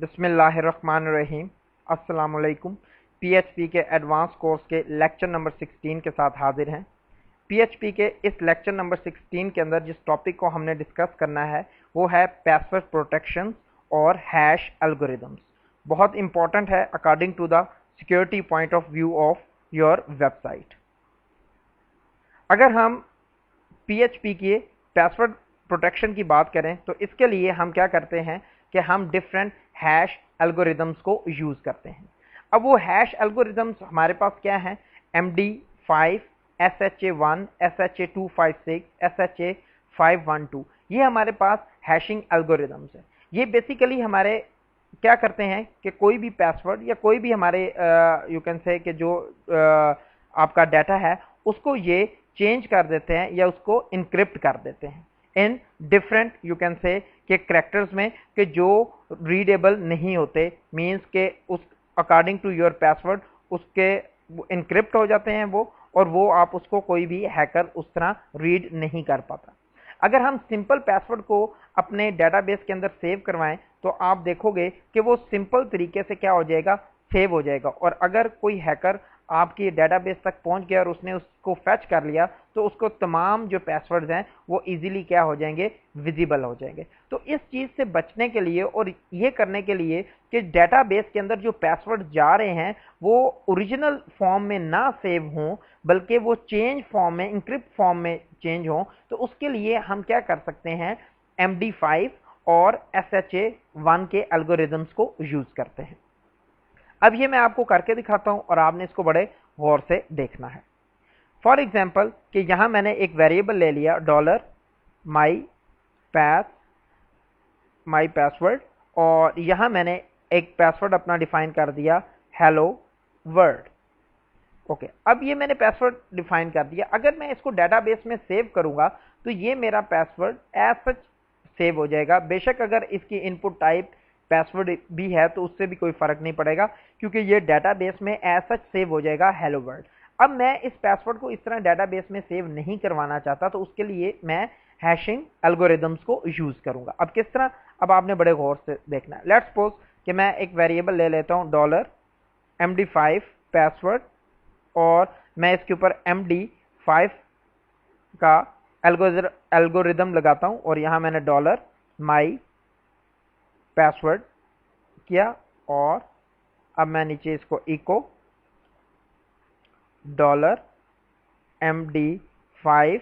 बिस्मिल्लाहिर्रहमानिर्रहीम। अस्सलामुअलैकुम। पीएचपी के एडवांस कोर्स के लेक्चर नंबर 16 के साथ हाजिर हैं। पीएचपी के इस लेक्चर नंबर 16 के अंदर जिस टॉपिक को हमने डिस्कस करना है वो है पासवर्ड प्रोटेक्शन और हैश एल्गोरिदम्स। बहुत इंपॉर्टेंट है according to the security point of view of your website. अगर हम पीएचपी के पासवर्ड प्रोटेक्शन की बात करें तो इसके लिए हम क्या करते हैं कि हम डिफरेंट हैश एल्गोरिदम्स को यूज़ करते हैं। अब वो हैश एल्गोरिदम्स हमारे पास क्या हैं? MD5, SHA-1, SHA-256, SHA-512, ये हमारे पास हैशिंग एल्गोरिदम्स हैं। ये बेसिकली हमारे क्या करते हैं कि कोई भी पासवर्ड या कोई भी हमारे यू कैन से कि जो आपका डाटा है उसको ये चेंज कर देते हैं या उसको इनक्रिप्ट कर देते हैं in different you can say के करेक्टर्स में कि जो रीडेबल नहीं होते, मींस के उस अकॉर्डिंग टू योर पासवर्ड उसके इनक्रिप्ट हो जाते हैं वो, और वो आप उसको कोई भी हैकर उस तरह रीड नहीं कर पाता। अगर हम सिंपल पासवर्ड को अपने डेटाबेस के अंदर सेव करवाएं तो आप देखोगे कि वो सिंपल तरीके से क्या हो जाएगा, सेव हो जाएगा। और अगर कोई हैकर आपकी डेटाबेस तक पहुंच गया और उसने उसको फैच कर लिया तो उसको तमाम जो पासवर्ड्स हैं वो इजीली क्या हो जाएंगे, विजिबल हो जाएंगे। तो इस चीज़ से बचने के लिए और ये करने के लिए कि डेटाबेस के अंदर जो पासवर्ड जा रहे हैं वो ओरिजिनल फॉर्म में ना सेव हों बल्कि वो चेंज फॉर्म में, इंक्रिप्ट फॉर्म में चेंज हों, तो उसके लिए हम क्या कर सकते हैं, MD5 और SHA-1 के एल्गोरिदम्स को यूज़ करते हैं। अब ये मैं आपको करके दिखाता हूं और आपने इसको बड़े गौर से देखना है। फॉर एग्जाम्पल कि यहां मैंने एक वेरिएबल ले लिया माई पासवर्ड, और यहां मैंने एक पासवर्ड अपना डिफाइन कर दिया हेलो वर्ल्ड। ओके, अब ये मैंने पासवर्ड डिफाइन कर दिया। अगर मैं इसको डेटाबेस में सेव करूंगा तो ये मेरा पासवर्ड एज सच सेव हो जाएगा। बेशक अगर इसकी इनपुट टाइप पासवर्ड भी है तो उससे भी कोई फर्क नहीं पड़ेगा क्योंकि ये डेटाबेस में एज सच सेव हो जाएगा हेलो वर्ल्ड। अब मैं इस पासवर्ड को इस तरह डेटाबेस में सेव नहीं करवाना चाहता तो उसके लिए मैं हैशिंग एल्गोरिदम्स को यूज करूंगा। अब किस तरह, अब आपने बड़े गौर से देखना है। लेट्स सपोज कि मैं एक वेरिएबल ले लेता हूं $MD5 पासवर्ड, और मैं इसके ऊपर MD5 का एल्गोरिदम लगाता हूं और यहां मैंने $माई पासवर्ड किया, और अब मैं नीचे इसको इको $MD5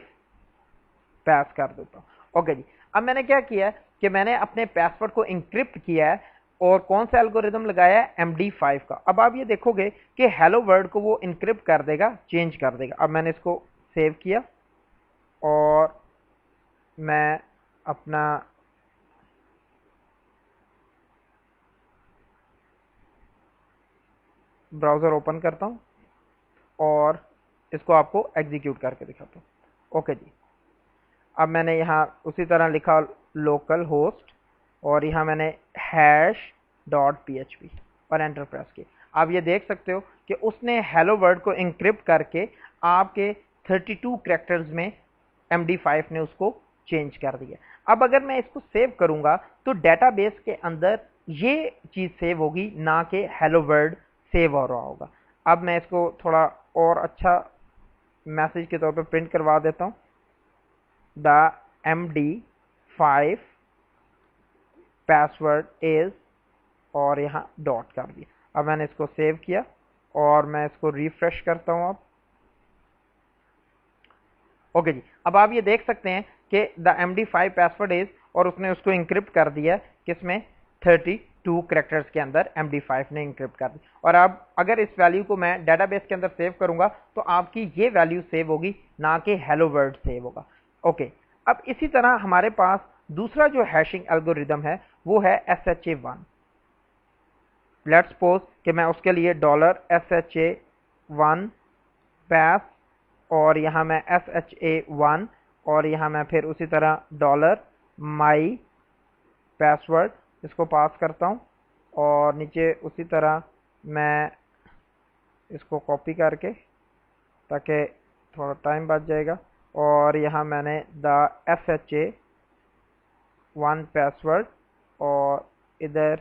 पास कर देता हूं। ओके जी, अब मैंने क्या किया कि मैंने अपने पासवर्ड को इंक्रिप्ट किया है और कौन सा एल्गोरिदम लगाया है, MD5 का। अब आप ये देखोगे कि हेलो वर्ल्ड को वो इंक्रिप्ट कर देगा, चेंज कर देगा। अब मैंने इसको सेव किया और मैं अपना ब्राउज़र ओपन करता हूं और इसको आपको एग्जीक्यूट करके दिखाता हूं। ओके जी, अब मैंने यहाँ उसी तरह लिखा लोकल होस्ट और यहाँ मैंने hash.php और एंटर प्रेस की। आप ये देख सकते हो कि उसने हेलो वर्ल्ड को इंक्रिप्ट करके आपके 32 कैरेक्टर्स में MD5 ने उसको चेंज कर दिया। अब अगर मैं इसको सेव करूंगा तो डेटाबेस के अंदर ये चीज़ सेव होगी, ना कि हेलो वर्ल्ड सेव हो रहा होगा। अब मैं इसको थोड़ा और अच्छा मैसेज के तौर पे प्रिंट करवा देता हूँ, द MD5 पासवर्ड इज, और यहाँ डॉट कर दिया। अब मैंने इसको सेव किया और मैं इसको रिफ्रेश करता हूँ। अब ओके जी, अब आप ये देख सकते हैं कि द MD5 पासवर्ड इज, और उसने उसको इंक्रिप्ट कर दिया किसमें, 32 कैरेक्टर्स के अंदर MD5 ने इंक्रिप्ट कर दी। और अब अगर इस वैल्यू को मैं डेटाबेस के अंदर सेव करूंगा तो आपकी ये वैल्यू सेव होगी, ना कि हेलो वर्ल्ड सेव होगा। ओके, अब इसी तरह हमारे पास दूसरा जो हैशिंग एल्गोरिदम है वो है SHA-1। लेट्स सपोज कि मैं उसके लिए $SHA-1 पास, और यहाँ मैं SHA-1 और यहाँ मैं फिर उसी तरह $माई पासवर्ड इसको पास करता हूँ, और नीचे उसी तरह मैं इसको कॉपी करके, ताकि थोड़ा टाइम बच जाएगा, और यहाँ मैंने द SHA-1 पासवर्ड और इधर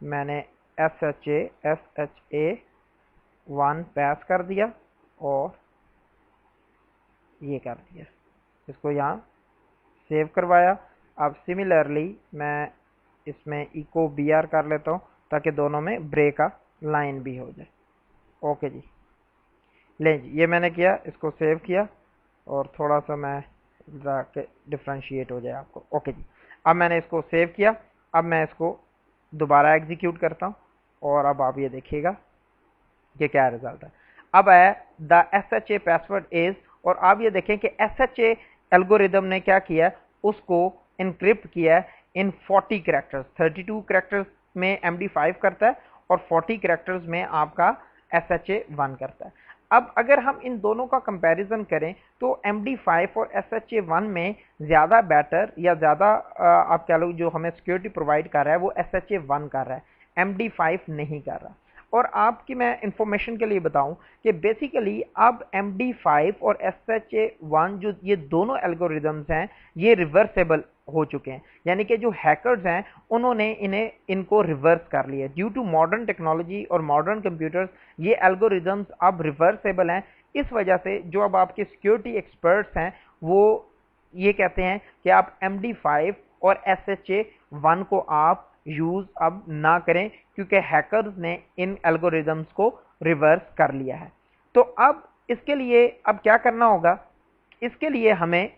मैंने SHA 1 पास कर दिया और ये कर दिया, इसको यहाँ सेव करवाया। अब सिमिलरली मैं इसमें इको BR कर लेता हूँ ताकि दोनों में ब्रेक का लाइन भी हो जाए। ओके जी, ले जी, ये मैंने किया, इसको सेव किया और थोड़ा सा मैं जाके डिफ्रेंशिएट हो जाए आपको। ओके जी, अब मैंने इसको सेव किया। अब मैं इसको दोबारा एग्जीक्यूट करता हूँ और अब आप ये देखिएगा कि क्या रिजल्ट है। अब है द SHA पासवर्ड इज, और आप ये देखें कि SHA एल्गोरिदम ने क्या किया, उसको इनक्रिप्ट किया इन 40 कैरेक्टर्स। 32 कैरेक्टर्स में MD5 करता है और 40 कैरेक्टर्स में आपका SHA 1 करता है। अब अगर हम इन दोनों का कंपैरिजन करें तो MD5 और SHA 1 में ज़्यादा बेटर या ज़्यादा आप कह लो जो हमें सिक्योरिटी प्रोवाइड कर रहा है वो SHA 1 कर रहा है, MD5 नहीं कर रहा। और आपकी मैं इंफॉर्मेशन के लिए बताऊं कि बेसिकली अब MD5 और SHA 1 जो ये दोनों एल्गोरिदम्स हैं ये रिवर्सेबल हो चुके हैं, यानी कि जो हैकर्स हैं उन्होंने इनको रिवर्स कर लिया। ड्यू टू मॉडर्न टेक्नोलॉजी और मॉडर्न कंप्यूटर्स ये एल्गोरिदम्स अब रिवर्सेबल हैं। इस वजह से जो अब आपके सिक्योरिटी एक्सपर्ट्स हैं वो ये कहते हैं कि आप MD5 और SHA 1 को आप यूज अब ना करें क्योंकि हैकर्स ने इन एल्गोरिदम्स को रिवर्स कर लिया है। तो अब इसके लिए अब क्या करना होगा, इसके लिए हमें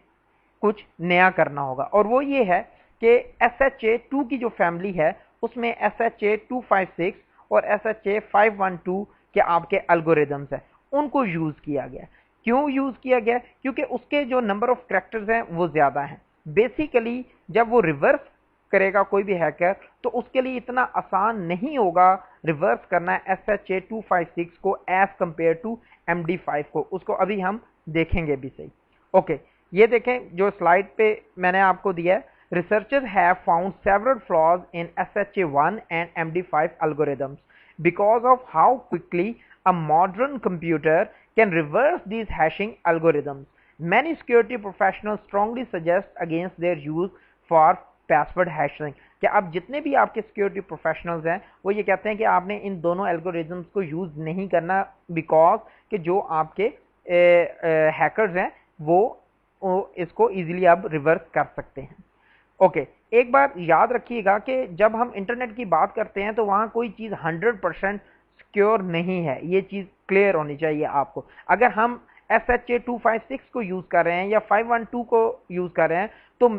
कुछ नया करना होगा और वो ये है कि SHA 2 की जो फैमिली है उसमें SHA 256 और SHA 512 के आपके एल्गोरिदम्स हैं उनको यूज किया गया। क्यों यूज किया गया? क्योंकि उसके जो नंबर ऑफ कैरेक्टर्स हैं वो ज्यादा हैं। बेसिकली जब वो रिवर्स करेगा कोई भी हैकर तो उसके लिए इतना आसान नहीं होगा रिवर्स करना SHA 256 को एज कंपेयर टू MD5 को। उसको अभी हम देखेंगे भी सही। ओके, ये देखें जो स्लाइड पे मैंने आपको दिया है, researchers have found several flaws in SHA 1 and MD5 algorithms because of how quickly a modern computer can reverse these hashing algorithms. Many security professionals strongly suggest against their use for password hashing। कि अब जितने भी आपके security professionals हैं वो ये कहते हैं कि आपने इन दोनों एल्गोरिदम्स को यूज नहीं करना बिकॉज कि जो आपके हैकर्स हैं वो इसको इजीली अब रिवर्स कर सकते हैं। ओके, एक बार याद रखिएगा कि जब हम इंटरनेट की बात करते हैं तो वहां कोई चीज 100% सिक्योर नहीं है, ये चीज क्लियर होनी चाहिए आपको। अगर हम SHA 256 को यूज कर रहे हैं या 512 को यूज कर रहे हैं तो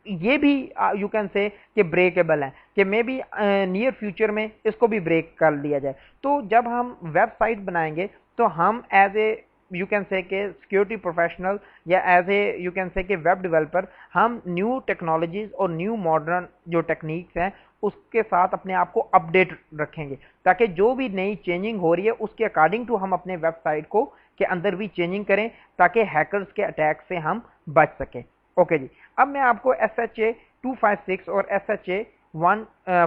ये भी यू कैन से कि ब्रेकेबल है कि मे बी नियर फ्यूचर में इसको भी ब्रेक कर लिया जाए। तो जब हम वेबसाइट बनाएंगे तो हम as a you can say के सिक्योरिटी प्रोफेशनल या as a you can say के वेब डेवलपर हम न्यू टेक्नोलॉजीज और न्यू मॉडर्न जो टेक्निक्स हैं उसके साथ अपने आप को अपडेट रखेंगे ताकि जो भी नई चेंजिंग हो रही है उसके अकॉर्डिंग टू हम अपने वेबसाइट को के अंदर भी चेंजिंग करें ताकि हैकर्स के अटैक से हम बच सकें। ओके जी, अब मैं आपको SHA 256 और SHA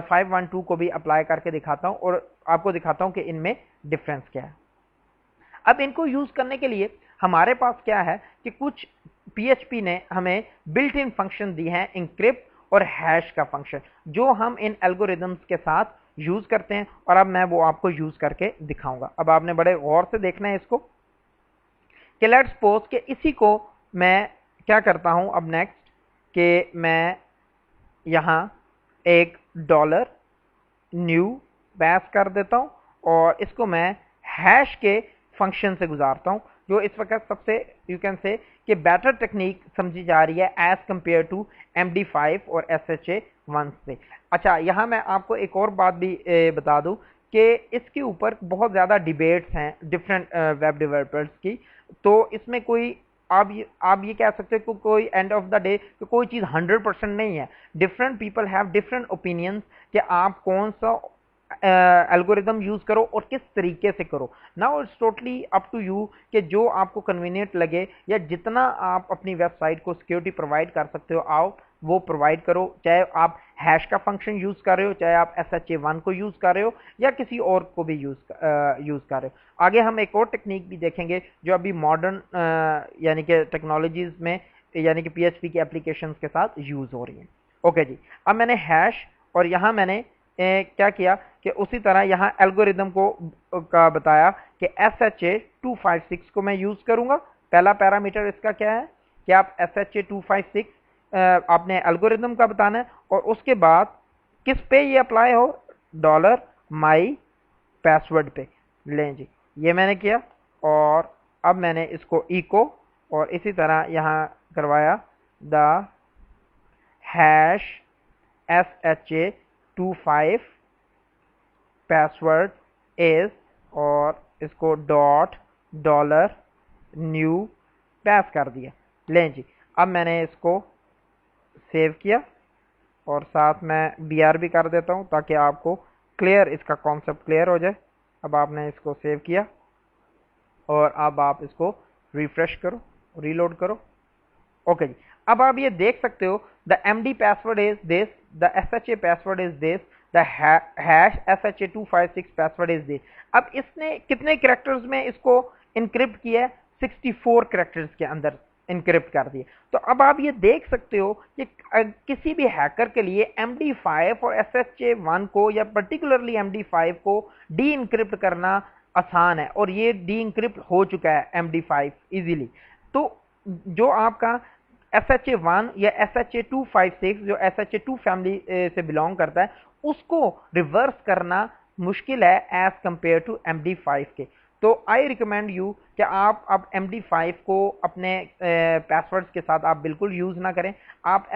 512 को भी अप्लाई करके दिखाता हूं और आपको दिखाता हूं कि इनमें डिफरेंस क्या है। अब इनको यूज करने के लिए हमारे पास क्या है कि कुछ PHP ने हमें बिल्ट इन फंक्शन दी हैं, इंक्रिप्ट और हैश का फंक्शन, जो हम इन एल्गोरिदम्स के साथ यूज करते हैं और अब मैं वो आपको यूज करके दिखाऊंगा। अब आपने बड़े गौर से देखना है इसको कि लेट्स सपोज कि इसी को मैं क्या करता हूं अब नेक्स्ट कि मैं यहां एक डॉलर न्यू पास कर देता हूं और इसको मैं हैश के फंक्शन से गुजारता हूं जो इस वक्त सबसे यू कैन से कि बेटर टेक्निक समझी जा रही है एज कंपेयर टू MD5 और SHA 1 से। अच्छा, यहां मैं आपको एक और बात भी बता दूं कि इसके ऊपर बहुत ज़्यादा डिबेट्स हैं डिफरेंट वेब डेवलपर्स की। तो इसमें कोई आप ये कह सकते हो कि कोई एंड ऑफ द डे तो कोई चीज़ 100% नहीं है। Different people have different opinions कि आप कौन सा एल्गोरिदम यूज करो और किस तरीके से करो। Now it's totally up to you कि जो आपको कन्वीनियंट लगे या जितना आप अपनी वेबसाइट को सिक्योरिटी प्रोवाइड कर सकते हो आप वो प्रोवाइड करो, चाहे आप हैश का फंक्शन यूज कर रहे हो, चाहे आप SHA 1 को यूज कर रहे हो या किसी और को भी यूज कर रहे हो। आगे हम एक और टेक्निक भी देखेंगे जो अभी मॉडर्न यानी कि टेक्नोलॉजीज में यानी कि PHP की एप्लीकेशंस के साथ यूज हो रही हैं। ओके जी, अब मैंने हैश और यहाँ मैंने क्या किया कि उसी तरह यहाँ एल्गोरिदम को का बताया कि SHA-256 को मैं यूज़ करूँगा। पहला पैरामीटर इसका क्या है कि आप SHA-256 आपने एल्गोरिदम का बताना है, और उसके बाद किस पे ये अप्लाई हो, डॉलर माई पासवर्ड पे। लें जी, ये मैंने किया, और अब मैंने इसको इको और इसी तरह यहाँ करवाया the hash SHA-25 password is, और इसको डॉट डॉलर न्यू पास कर दिया। लें जी, अब मैंने इसको सेव किया और साथ में BRB कर देता हूँ ताकि आपको क्लियर इसका कॉन्सेप्ट क्लियर हो जाए। अब आपने इसको सेव किया और अब आप इसको रिफ्रेश करो, रीलोड करो। ओके जी, अब आप ये देख सकते हो the MD password is this, the SHA password is this, the hash SHA-256 password is this. अब इसने कितने कैरेक्टर्स में इसको इनक्रिप्ट किया है, 64 कैरेक्टर्स के अंदर इनक्रिप्ट कर दिए। तो अब आप ये देख सकते हो कि किसी भी हैकर के लिए MD5 और SHA-1 को या पर्टिकुलरली MD5 को डी इनक्रिप्ट करना आसान है, और ये डी इनक्रिप्ट हो चुका है MD5 इजीली। तो जो आपका SHA-1 या SHA-256 जो SHA-2 फैमिली से बिलोंग करता है, उसको रिवर्स करना मुश्किल है एज कंपेयर टू MD5 के। तो आई रिकमेंड यू कि आप अब MD5 को अपने पासवर्ड्स के साथ आप बिल्कुल यूज़ ना करें। आप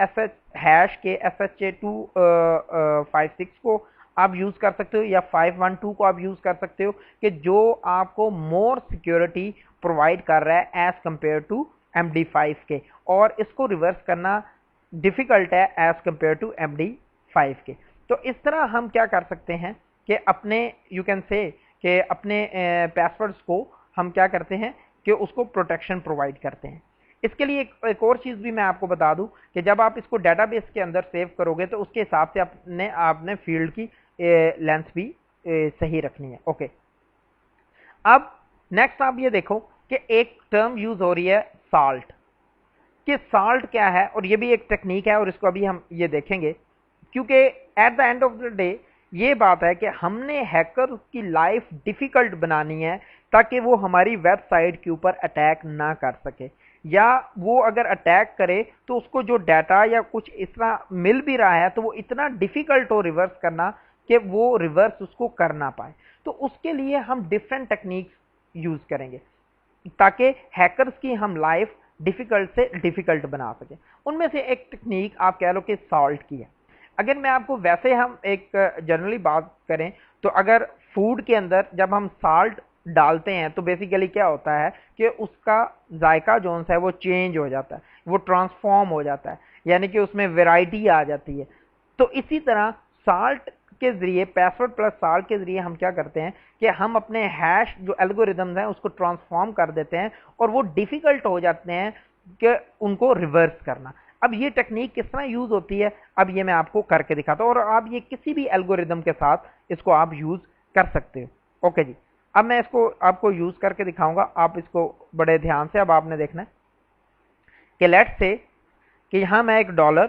हैश के SHA-256 को आप यूज़ कर सकते हो, या 512 को आप यूज़ कर सकते हो, कि जो आपको मोर सिक्योरिटी प्रोवाइड कर रहा है एज कंपेयर टू MD5 के, और इसको रिवर्स करना डिफ़िकल्ट है एज कंपेयर टू MD5 के। तो इस तरह हम क्या कर सकते हैं कि अपने यू कैन से कि अपने पासवर्ड्स को हम क्या करते हैं कि उसको प्रोटेक्शन प्रोवाइड करते हैं। इसके लिए एक और चीज़ भी मैं आपको बता दूं कि जब आप इसको डेटाबेस के अंदर सेव करोगे तो उसके हिसाब से आपने फील्ड की लेंथ भी सही रखनी है। ओके, अब नेक्स्ट आप ये देखो कि एक टर्म यूज हो रही है साल्ट, कि साल्ट क्या है, और ये भी एक टेक्निक है और इसको अभी हम ये देखेंगे, क्योंकि at the end of the day ये बात है कि हमने हैकर की लाइफ डिफिकल्ट बनानी है ताकि वो हमारी वेबसाइट के ऊपर अटैक ना कर सके, या वो अगर अटैक करे तो उसको जो डाटा या कुछ इस तरह मिल भी रहा है तो वो इतना डिफिकल्ट हो रिवर्स करना कि वो रिवर्स उसको कर ना पाए। तो उसके लिए हम डिफरेंट टेक्निक्स यूज करेंगे ताकि हैकर्स की हम लाइफ डिफिकल्ट से डिफिकल्ट बना सके। उनमें से एक टेक्निक आप कह लो कि सॉल्ट की है। अगर मैं आपको वैसे हम एक जनरली बात करें तो अगर फूड के अंदर जब हम साल्ट डालते हैं तो बेसिकली क्या होता है कि उसका जायका जो है वो चेंज हो जाता है, वो ट्रांसफॉर्म हो जाता है, यानी कि उसमें वैरायटी आ जाती है। तो इसी तरह साल्ट के जरिए, पासवर्ड प्लस साल्ट के जरिए हम क्या करते हैं कि हम अपने हैश जो एल्गोरिदम्स हैं उसको ट्रांसफॉर्म कर देते हैं और वो डिफिकल्ट हो जाते हैं कि उनको रिवर्स करना। अब ये टेक्निक किस तरह यूज होती है, अब ये मैं आपको करके दिखाता हूँ, और आप ये किसी भी एल्गोरिदम के साथ इसको आप यूज कर सकते हो। ओके जी, अब मैं इसको आपको यूज करके दिखाऊंगा, आप इसको बड़े ध्यान से अब आपने देखना है कि लेट्स से कि यहाँ मैं एक डॉलर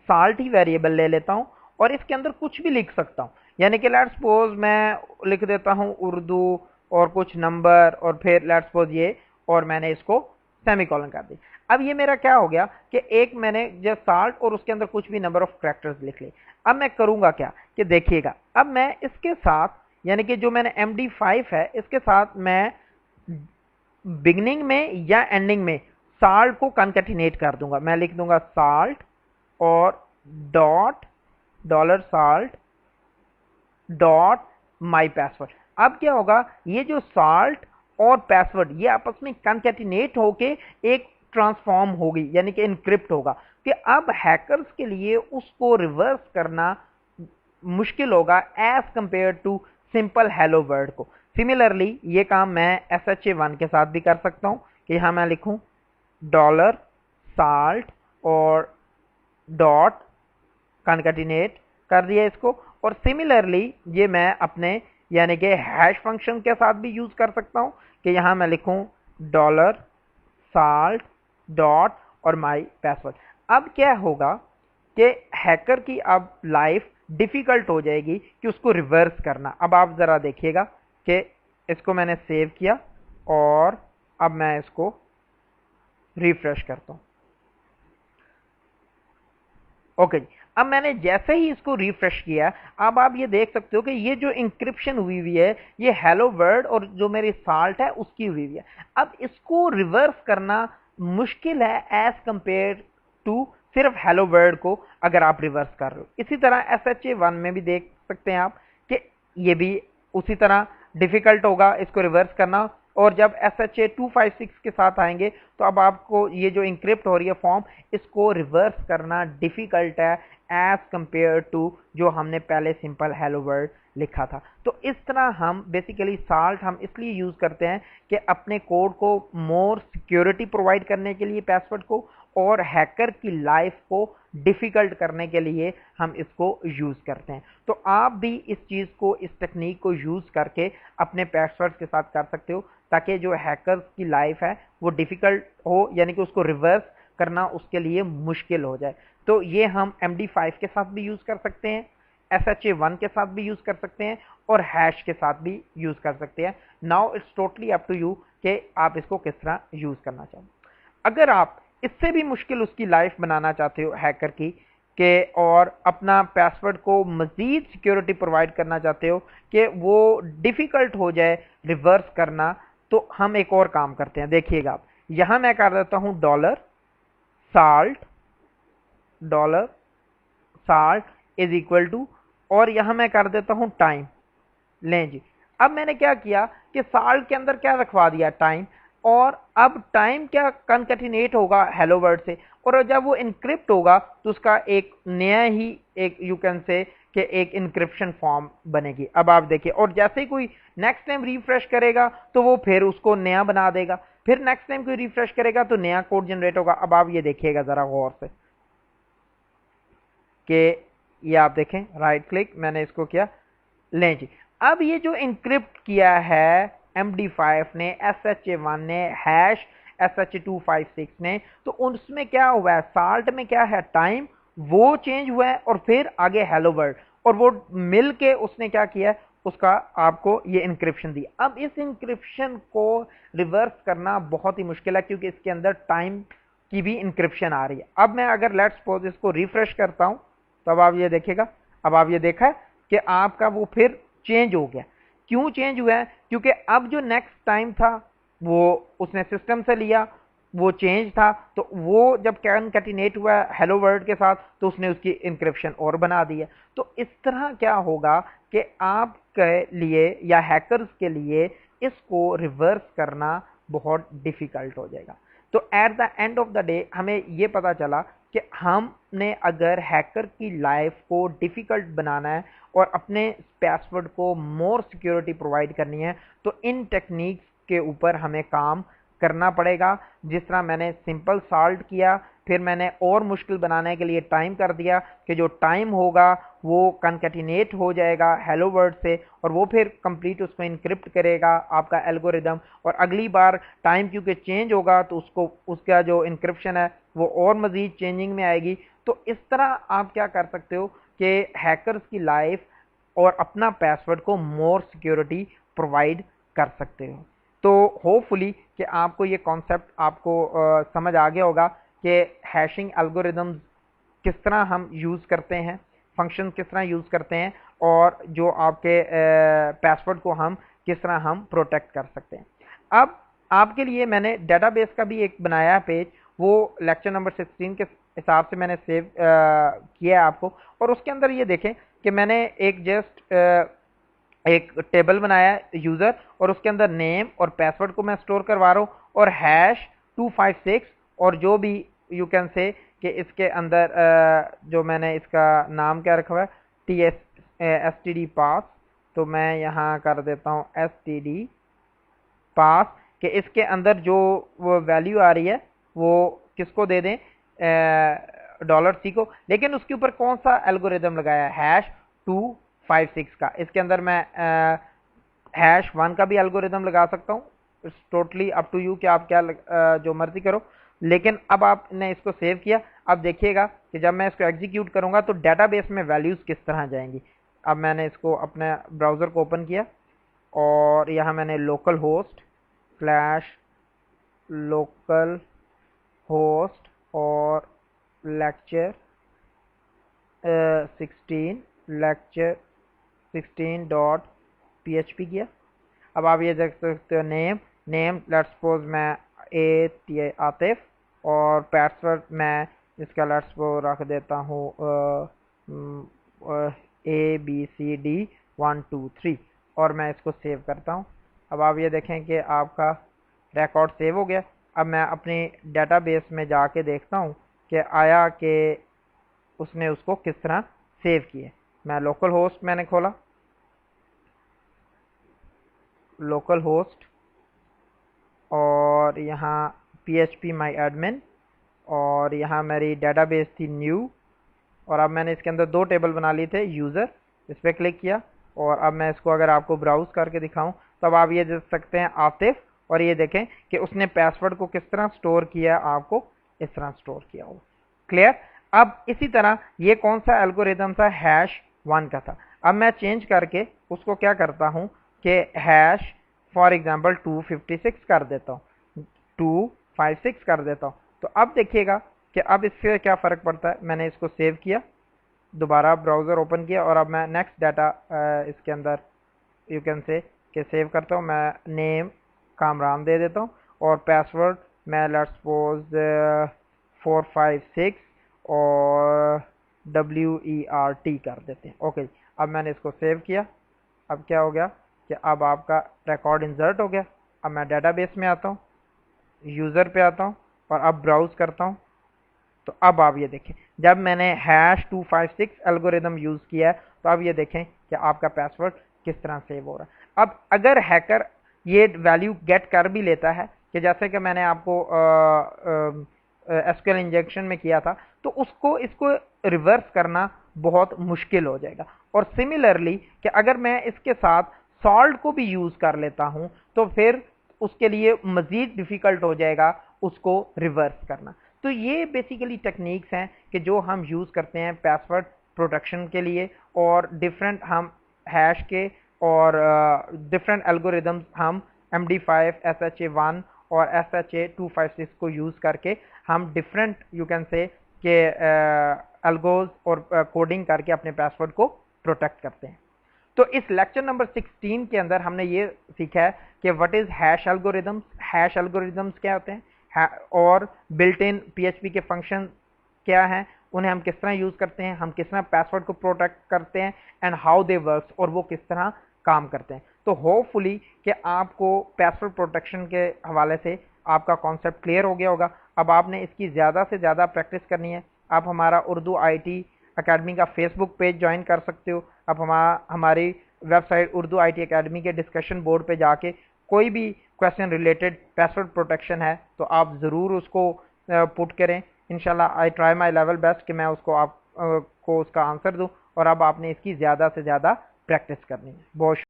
साल्ट ही वेरिएबल ले लेता हूँ और इसके अंदर कुछ भी लिख सकता हूँ, यानी कि लेट्स सपोज मैं लिख देता हूँ उर्दू और कुछ नंबर और फिर लेट्स सपोज ये, और मैंने इसको सेमीकोलन कर दी। अब ये मेरा क्या हो गया कि एक मैंने जो साल्ट और उसके अंदर कुछ भी नंबर ऑफ कैरेक्टर्स लिख ले। अब मैं करूंगा क्या कि देखिएगा, अब मैं इसके साथ यानी कि जो मैंने MD5 है इसके साथ मैं बिगनिंग में या एंडिंग में साल्ट को कनकैटिनेट कर दूंगा। मैं लिख दूंगा साल्ट और डॉट डॉलर साल्ट डॉट माई पासवर्ड। अब क्या होगा, ये जो साल्ट और पासवर्ड ये आपस में कनकैटिनेट होके एक ट्रांसफॉर्म होगी, यानी कि इनक्रिप्ट होगा, कि अब हैकर्स के लिए उसको रिवर्स करना मुश्किल होगा as compare to simple hello word को। सिमिलरली ये काम मैं SHA-1 के साथ भी कर सकता हूं कि यहां मैं लिखूं डॉलर साल्ट और डॉट कनकैटिनेट कर दिया इसको, और सिमिलरली ये मैं अपने यानी कि हैश फंक्शन के साथ भी यूज कर सकता हूं कि यहां मैं लिखूं डॉलर साल्ट डॉट और माई पासवर्ड। अब क्या होगा कि हैकर की अब लाइफ डिफ़िकल्ट हो जाएगी कि उसको रिवर्स करना। अब आप ज़रा देखिएगा कि इसको मैंने सेव किया और अब मैं इसको रिफ्रेश करता हूँ। ओके जी, अब मैंने जैसे ही इसको रिफ्रेश किया, अब आप ये देख सकते हो कि ये जो इंक्रिप्शन हुई हुई है ये हेलो वर्ल्ड और जो मेरी साल्ट है उसकी हुई हुई है। अब इसको रिवर्स करना मुश्किल है एज कंपेयर टू सिर्फ हेलो वर्ल्ड को अगर आप रिवर्स कर रहे हो। इसी तरह SHA1 में भी देख सकते हैं आप कि ये भी उसी तरह डिफिकल्ट होगा इसको रिवर्स करना। और जब SHA256 के साथ आएंगे तो अब आपको ये जो इंक्रिप्ट हो रही है फॉर्म, इसको रिवर्स करना डिफिकल्ट है एज कंपेयर टू जो हमने पहले सिंपल हेलो वर्ल्ड लिखा था। तो इस तरह हम बेसिकली साल्ट हम इसलिए यूज़ करते हैं कि अपने कोड को मोर सिक्योरिटी प्रोवाइड करने के लिए पासवर्ड को, और हैकर की लाइफ को डिफ़िकल्ट करने के लिए हम इसको यूज़ करते हैं। तो आप भी इस चीज़ को, इस टेक्निक को यूज़ करके अपने पासवर्ड्स के साथ कर सकते हो, ताकि जो हैकर्स की लाइफ है वो डिफ़िकल्ट हो, यानी कि उसको रिवर्स करना उसके लिए मुश्किल हो जाए। तो ये हम MD5 के साथ भी यूज़ कर सकते हैं, SHA1 के साथ भी यूज़ कर सकते हैं और हैश के साथ भी यूज़ कर सकते हैं। Now it's totally up to you कि आप इसको किस तरह यूज़ करना चाहते हैं। अगर आप इससे भी मुश्किल उसकी लाइफ बनाना चाहते हो हैकर की के, और अपना पासवर्ड को मज़ीद सिक्योरिटी प्रोवाइड करना चाहते हो कि वो डिफ़िकल्ट हो जाए रिवर्स करना, तो हम एक और काम करते हैं। देखिएगा आप, यहाँ मैं कर देता हूँ dollar salt is equal to, और यहाँ मैं कर देता हूँ टाइम। लें जी, अब मैंने क्या किया कि साल्ट के अंदर क्या रखवा दिया, टाइम। और अब टाइम क्या कनकैटिनेट होगा हेलो वर्ड से, और जब वो इनक्रिप्ट होगा तो उसका एक नया ही एक यू कैन से कि एक इनक्रिप्शन फॉर्म बनेगी। अब आप देखिए, और जैसे ही कोई नेक्स्ट टाइम रिफ्रेश करेगा तो वो फिर उसको नया बना देगा, फिर नेक्स्ट टाइम कोई रिफ्रेश करेगा तो नया कोड जनरेट होगा। अब आप ये देखिएगा ज़रा गौर से कि ये आप देखें, राइट क्लिक मैंने इसको किया, लें जी, अब ये जो इनक्रिप्ट किया है MD5 ने, SHA1 ने, हैश SHA256 ने, तो उसमें क्या हुआ है, साल्ट में क्या है, टाइम वो चेंज हुआ है और फिर आगे हेलो वर्ल्ड, और वो मिल के उसने क्या किया, उसका आपको ये इंक्रिप्शन दिया। अब इस इंक्रिप्शन को रिवर्स करना बहुत ही मुश्किल है क्योंकि इसके अंदर टाइम की भी इंक्रिप्शन आ रही है। अब मैं अगर लेट्स सपोज इसको रिफ्रेश करता हूं तो अब आप ये देखिएगा, अब आप ये देखा कि आपका वो फिर चेंज हो गया। क्यों चेंज हुआ है, क्योंकि अब जो नेक्स्ट टाइम था वो उसने सिस्टम से लिया, वो चेंज था, तो वो जब कॉन्कैटिनेट हुआ हेलो वर्ल्ड के साथ तो उसने उसकी इंक्रिप्शन और बना दी है। तो इस तरह क्या होगा कि आपके लिए या हैकर्स के लिए इसको रिवर्स करना बहुत डिफिकल्ट हो जाएगा। तो at the end of the day हमें ये पता चला कि हमने अगर हैकर की लाइफ को डिफ़िकल्ट बनाना है और अपने पासवर्ड को मोर सिक्योरिटी प्रोवाइड करनी है, तो इन टेक्निक्स के ऊपर हमें काम करना पड़ेगा। जिस तरह मैंने सिंपल सॉल्व किया, फिर मैंने और मुश्किल बनाने के लिए टाइम कर दिया कि जो टाइम होगा वो कॉन्कैटिनेट हो जाएगा हेलो वर्ड से, और वो फिर कंप्लीट उसको इनक्रिप्ट करेगा आपका एल्गोरिदम, और अगली बार टाइम क्योंकि चेंज होगा तो उसको उसका जो इनक्रिप्शन है वो और मज़ीद चेंजिंग में आएगी। तो इस तरह आप क्या कर सकते हो कि हैकर्स की लाइफ और अपना पासवर्ड को मोर सिक्योरिटी प्रोवाइड कर सकते हो। तो होपफुली कि आपको ये कॉन्सेप्ट आपको समझ आ गया होगा कि हैशिंग एल्गोरिदम्स किस तरह हम यूज़ करते हैं, फंक्शन किस तरह यूज़ करते हैं, और जो आपके पासवर्ड को हम किस तरह हम प्रोटेक्ट कर सकते हैं। अब आपके लिए मैंने डेटाबेस का भी एक बनाया है पेज, वो लेक्चर नंबर 16 के हिसाब से मैंने सेव किया है आपको, और उसके अंदर ये देखें कि मैंने एक जस्ट एक टेबल बनाया है यूज़र, और उसके अंदर नेम और पासवर्ड को मैं स्टोर करवा रहा हूँ, और हैश 256, और जो भी यू कैन से कि इसके अंदर जो मैंने इसका नाम क्या रखा हुआ है, STD पास, तो मैं यहाँ कर देता हूँ STD पास, कि इसके अंदर जो वो वैल्यू आ रही है वो किसको दे दें, $C को, लेकिन उसके ऊपर कौन सा एल्गोरिदम लगाया है, हैश 256 का। इसके अंदर मैं हैश 1 का भी एल्गोरिदम लगा सकता हूँ, it's totally up to you कि आप क्या जो मर्जी करो। लेकिन अब आपने इसको सेव किया, अब देखिएगा कि जब मैं इसको एग्जीक्यूट करूँगा तो डेटाबेस में वैल्यूज़ किस तरह जाएंगी। अब मैंने इसको अपने ब्राउज़र को ओपन किया और यहाँ मैंने local host slash local host और लेक्चर 16 किया। अब आप ये देख सकते हो नेम लेट्स सपोज मैं आतिफ और पासवर्ड मैं इसका लेट्स सपोज रख देता हूँ ABCD123 और मैं इसको सेव करता हूँ। अब आप ये देखें कि आपका रिकॉर्ड सेव हो गया। अब मैं अपने डेटाबेस में जाके देखता हूँ कि आया कि उसने उसको किस तरह सेव किए। मैं लोकल होस्ट मैंने खोला, लोकल होस्ट और यहाँ PHP माई एडमिन और यहाँ मेरी डेटाबेस थी न्यू और अब मैंने इसके अंदर दो टेबल बना लिए थे। यूज़र इस पर क्लिक किया और अब मैं इसको अगर आपको ब्राउज़ करके दिखाऊं तो अब आप ये देख सकते हैं आतिफ, और ये देखें कि उसने पासवर्ड को किस तरह स्टोर किया, आपको इस तरह स्टोर किया हो। क्लियर। अब इसी तरह ये कौन सा एल्गोरिदम था, #1 का था। अब मैं चेंज करके उसको क्या करता हूँ कि हैश फॉर एग्जाम्पल 256 कर देता हूँ, 256 कर देता हूँ। तो अब देखिएगा कि अब इससे क्या फ़र्क पड़ता है। मैंने इसको सेव किया, दोबारा ब्राउज़र ओपन किया और अब मैं नेक्स्ट डाटा इसके अंदर यू कैन से कि सेव करता हूँ। मैं नेम कामरान दे देता हूँ और पासवर्ड मैं लेट्स सपोज 456 और WERT कर देते हैं। ओके, अब मैंने इसको सेव किया। अब क्या हो गया कि अब आपका रिकॉर्ड इंसर्ट हो गया। अब मैं डेटाबेस में आता हूँ, यूज़र पे आता हूँ और अब ब्राउज़ करता हूँ। तो अब आप ये देखें जब मैंने #256 एल्गोरिदम यूज़ किया है तो अब ये देखें कि आपका पासवर्ड किस तरह सेव हो रहा है। अब अगर हैकर ये वैल्यू गेट कर भी लेता है कि जैसे कि मैंने आपको एसक्यूएल इंजेक्शन में किया था, तो उसको इसको रिवर्स करना बहुत मुश्किल हो जाएगा। और सिमिलरली कि अगर मैं इसके साथ सॉल्ट को भी यूज़ कर लेता हूं तो फिर उसके लिए मज़ीद डिफ़िकल्ट हो जाएगा उसको रिवर्स करना। तो ये बेसिकली टेक्निक्स हैं कि जो हम यूज़ करते हैं पासवर्ड प्रोटेक्शन के लिए, और डिफरेंट हम हैश के और डिफरेंट एल्गोरिदम्स हम MD5, SHA-1 और SHA-256 को यूज़ करके हम डिफरेंट यू कैन से के एल्गोज और कोडिंग करके अपने पासवर्ड को प्रोटेक्ट करते हैं। तो इस लेक्चर नंबर 16 के अंदर हमने ये सीखा है कि what is hash algorithms, hash algorithms क्या होते हैं और बिल्ट इन PHP के फंक्शन क्या हैं, उन्हें हम किस तरह यूज़ करते हैं, हम किस तरह पासवर्ड को प्रोटेक्ट करते हैं एंड हाउ दे वर्क्स, और वो किस तरह काम करते हैं। तो होपफुली कि आपको पासवर्ड प्रोटेक्शन के हवाले से आपका कॉन्सेप्ट क्लियर हो गया होगा। अब आपने इसकी ज़्यादा से ज़्यादा प्रैक्टिस करनी है। आप हमारा उर्दू IT अकेडमी का फेसबुक पेज ज्वाइन कर सकते हो। आप हमारी वेबसाइट उर्दू IT अकेडमी के डिस्कशन बोर्ड पे जाके कोई भी क्वेश्चन रिलेटेड पासवर्ड प्रोटेक्शन है तो आप ज़रूर उसको पुट करें। इंशाल्लाह I try my level best कि मैं उसको आप को उसका आंसर दूं, और अब आपने इसकी ज़्यादा से ज़्यादा प्रैक्टिस करनी है। बहुत